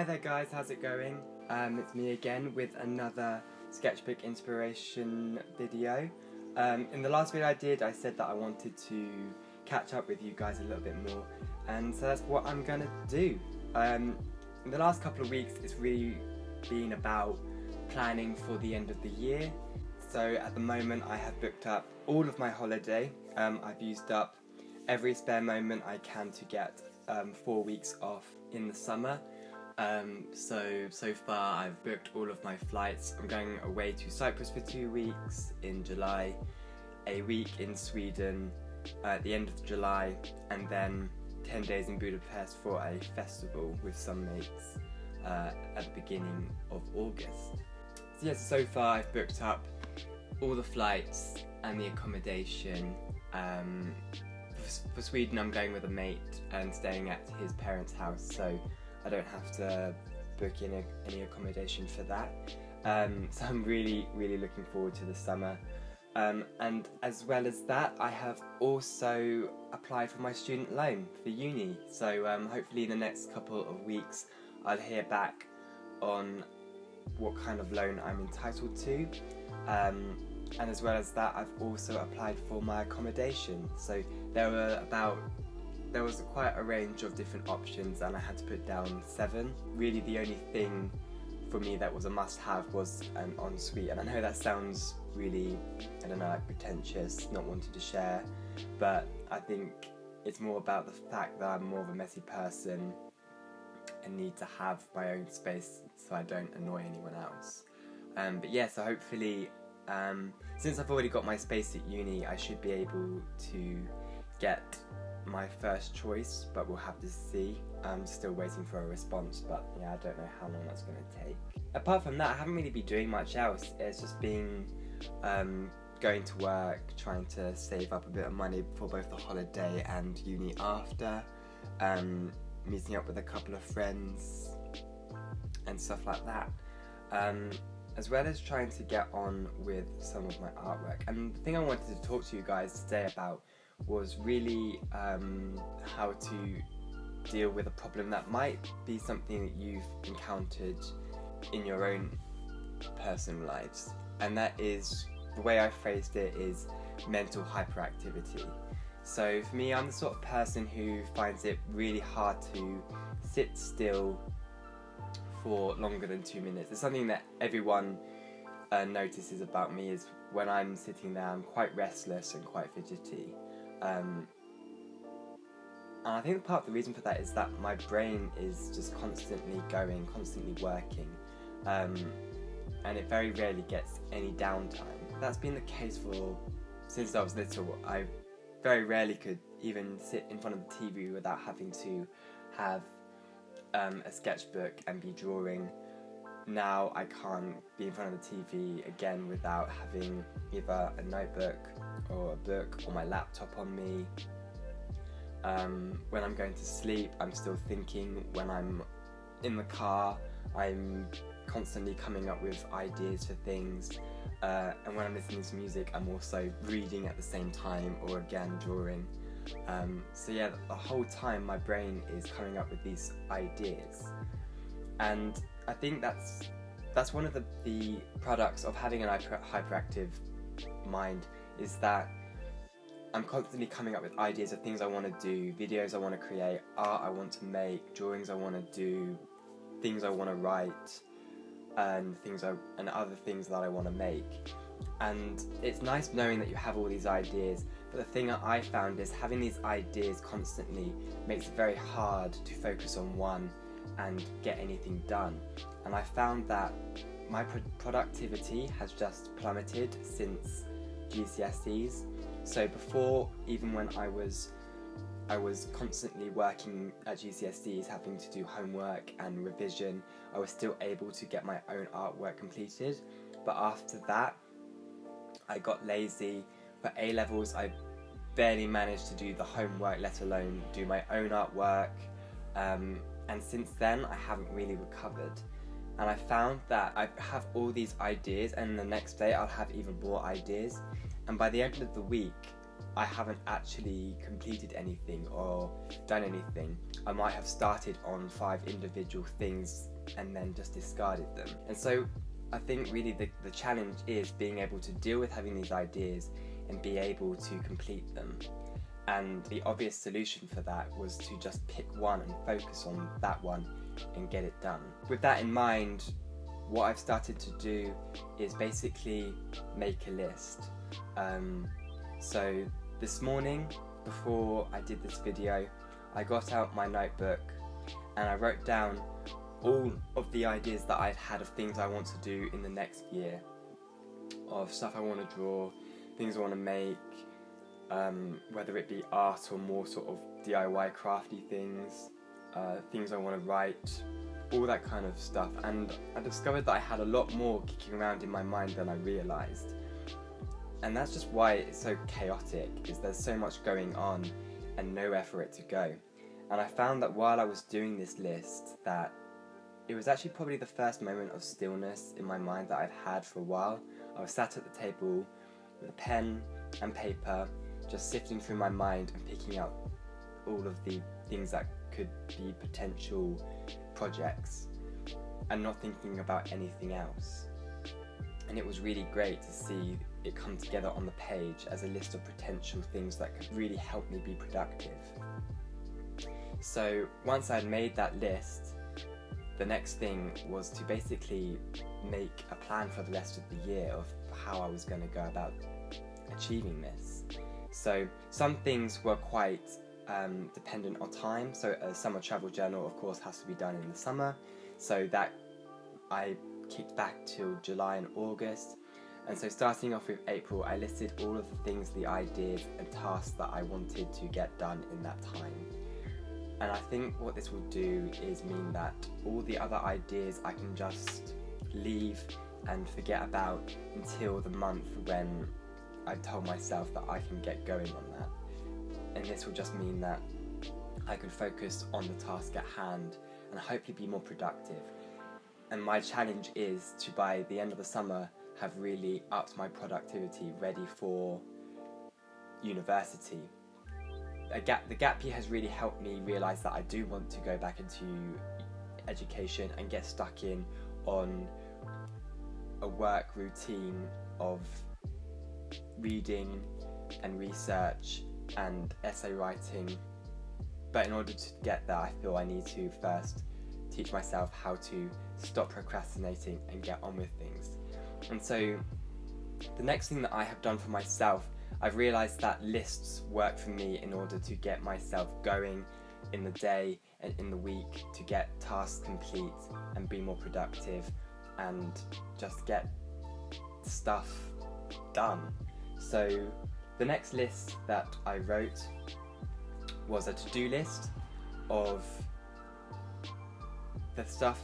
Hi there guys, how's it going? It's me again with another Sketchbook Inspiration video. In the last video I did, I said that I wanted to catch up with you guys a little bit more, and so that's what I'm gonna do. In the last couple of weeks it's really been about planning for the end of the year. So at the moment I have booked up all of my holiday. I've used up every spare moment I can to get 4 weeks off in the summer. So far I've booked all of my flights. I'm going away to Cyprus for 2 weeks in July, a week in Sweden at the end of July, and then 10 days in Budapest for a festival with some mates at the beginning of August. So yes, so far I've booked up all the flights and the accommodation. For Sweden I'm going with a mate and staying at his parents' house, so I don't have to book in any accommodation for that. So I'm really looking forward to the summer. And as well as that, I have also applied for my student loan for uni. So hopefully in the next couple of weeks I'll hear back on what kind of loan I'm entitled to. And as well as that, I've also applied for my accommodation. So there was quite a range of different options, and I had to put down 7. Really the only thing for me that was a must-have was an ensuite, and I know that sounds really, I don't know, like pretentious, not wanting to share, but I think it's more about the fact that I'm more of a messy person and need to have my own space so I don't annoy anyone else. But yeah, so hopefully, since I've already got my space at uni, I should be able to get my first choice, but we'll have to see. I'm still waiting for a response, but yeah, I don't know how long that's going to take. Apart from that, I haven't really been doing much else. It's just been going to work, trying to save up a bit of money for both the holiday and uni after, meeting up with a couple of friends and stuff like that, as well as trying to get on with some of my artwork. And the thing I wanted to talk to you guys today about was really how to deal with a problem that might be something that you've encountered in your own personal lives, and that is, the way I phrased it is mental hyperactivity. So for me, I'm the sort of person who finds it really hard to sit still for longer than 2 minutes. It's something that everyone notices about me, is when I'm sitting there I'm quite restless and quite fidgety. And I think part of the reason for that is that my brain is just constantly going, constantly working, and it very rarely gets any downtime. That's been the case since I was little. I very rarely could even sit in front of the TV without having to have a sketchbook and be drawing. Now I can't be in front of the TV again without having either a notebook or a book or my laptop on me. When I'm going to sleep, I'm still thinking. When I'm in the car, I'm constantly coming up with ideas for things. And when I'm listening to music, I'm also reading at the same time, or again drawing. So yeah, the whole time my brain is coming up with these ideas. And I think that's one of the products of having an hyperactive mind, is that I'm constantly coming up with ideas of things I want to do, videos I want to create, art I want to make, drawings I want to do, things I want to write, and other things that I want to make. And it's nice knowing that you have all these ideas, but the thing that I found is having these ideas constantly makes it very hard to focus on one and get anything done. And I found that my productivity has just plummeted since GCSEs. So before, even when I was constantly working at GCSEs, having to do homework and revision, I was still able to get my own artwork completed. But after that, I got lazy. For A-levels, I barely managed to do the homework, let alone do my own artwork. And since then, I haven't really recovered. And I found that I have all these ideas, and the next day I'll have even more ideas. And by the end of the week, I haven't actually completed anything or done anything. I might have started on 5 individual things and then just discarded them. And so I think really the challenge is being able to deal with having these ideas and be able to complete them. And the obvious solution for that was to just pick one and focus on that one and get it done. With that in mind, what I've started to do is basically make a list. So this morning, before I did this video, I got out my notebook and I wrote down all of the ideas that I've had of things I want to do in the next year, of stuff I want to draw, things I want to make, whether it be art or more sort of DIY crafty things, things I want to write, all that kind of stuff. And I discovered that I had a lot more kicking around in my mind than I realised. And that's just why it's so chaotic, is there's so much going on and nowhere for it to go. And I found that while I was doing this list, that it was actually probably the first moment of stillness in my mind that I've had for a while. I was sat at the table with a pen and paper, just sifting through my mind and picking out all of the things that could be potential projects and not thinking about anything else. And it was really great to see it come together on the page as a list of potential things that could really help me be productive. So once I'd made that list, the next thing was to basically make a plan for the rest of the year of how I was going to go about achieving this. So some things were quite dependent on time. So a summer travel journal, of course, has to be done in the summer. So that I kicked back till July and August. And so starting off with April, I listed all of the things, the ideas and tasks that I wanted to get done in that time. And I think what this will do is mean that all the other ideas I can just leave and forget about until the month when I told myself that I can get going on that. And this will just mean that I can focus on the task at hand and hopefully be more productive. And my challenge is to, by the end of the summer, have really upped my productivity, ready for university. The gap year has really helped me realise that I do want to go back into education and get stuck in on a work routine of reading and research and essay writing. But in order to get there, I feel I need to first teach myself how to stop procrastinating and get on with things. And so the next thing that I have done for myself, I've realised that lists work for me in order to get myself going in the day and in the week, to get tasks complete and be more productive and just get stuff done. So the next list that I wrote was a to-do list of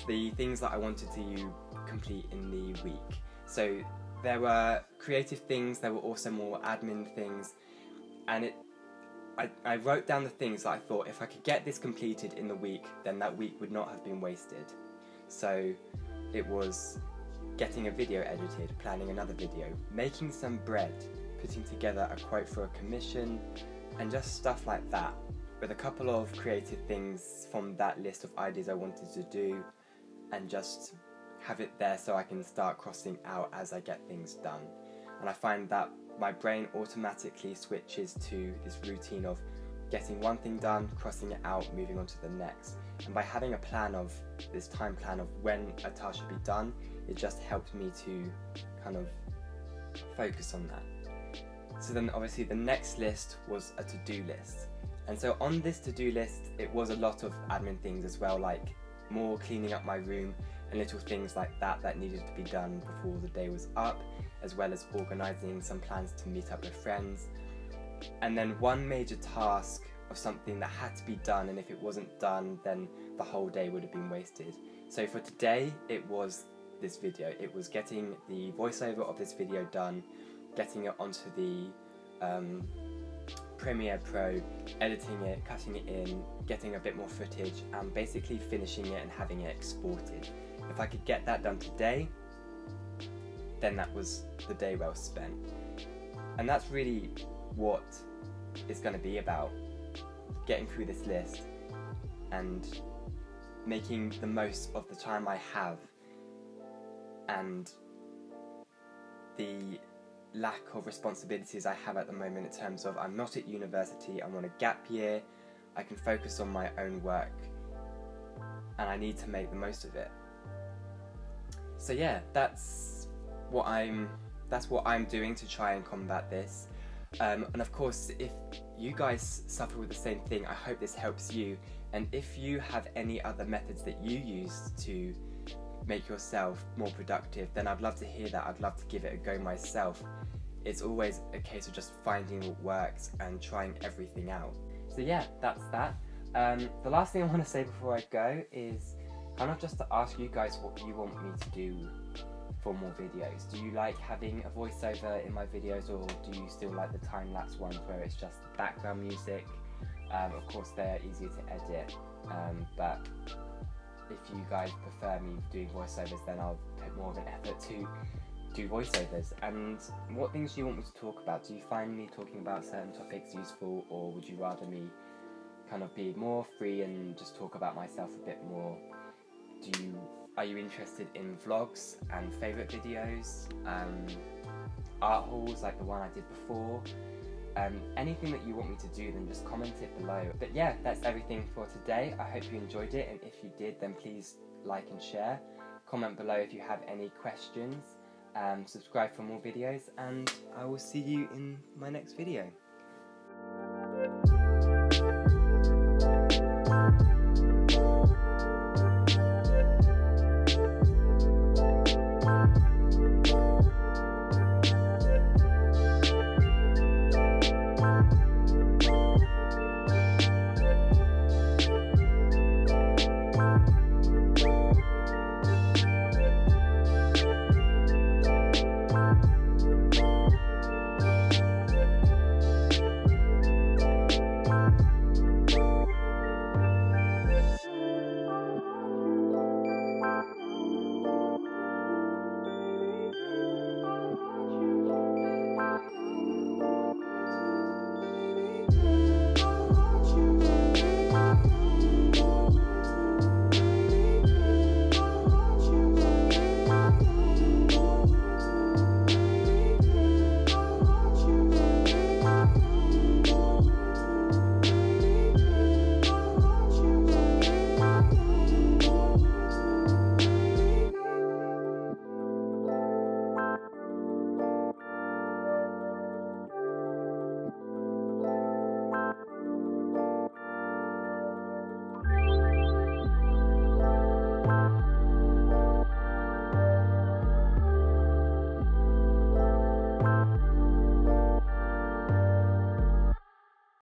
the things that I wanted to complete in the week. So there were creative things, there were also more admin things, and I wrote down the things that I thought if I could get this completed in the week, then that week would not have been wasted. So it was getting a video edited, planning another video, making some bread, putting together a quote for a commission, and just stuff like that, with a couple of creative things from that list of ideas I wanted to do, and just have it there so I can start crossing out as I get things done. And I find that my brain automatically switches to this routine of getting one thing done, crossing it out, moving on to the next. And by having a plan of this time plan of when a task should be done, it just helped me to kind of focus on that. So then obviously the next list was a to-do list. And so on this to-do list, it was a lot of admin things as well, like more cleaning up my room and little things like that that needed to be done before the day was up, as well as organising some plans to meet up with friends. And then one major task of something that had to be done, and if it wasn't done, then the whole day would have been wasted. So for today, it was this video. It was getting the voiceover of this video done, getting it onto the Premiere Pro, editing it, cutting it in, getting a bit more footage, and basically finishing it and having it exported. If I could get that done today, then that was the day well spent. And that's really what it's going to be about, getting through this list and making the most of the time I have and the lack of responsibilities I have at the moment, in terms of I'm not at university, I'm on a gap year, I can focus on my own work and I need to make the most of it. So yeah, that's what I'm doing to try and combat this. And of course, if you guys suffer with the same thing, I hope this helps you. And if you have any other methods that you use to make yourself more productive, then I'd love to hear that. I'd love to give it a go myself. It's always a case of just finding what works and trying everything out. So yeah, that's that. The last thing I want to say before I go is kind of just to ask you guys what you want me to do for more videos. Do you like having a voiceover in my videos, or do you still like the time-lapse ones where it's just background music? Of course they're easier to edit, but if you guys prefer me doing voiceovers, then I'll put more of an effort to do voiceovers. And what things do you want me to talk about? Do you find me talking about certain topics useful, or would you rather me kind of be more free and just talk about myself a bit more? Are you interested in vlogs and favourite videos, art hauls like the one I did before? Anything that you want me to do, then just comment it below. But yeah, that's everything for today. I hope you enjoyed it, and if you did, then please like and share. Comment below if you have any questions. Subscribe for more videos, and I will see you in my next video.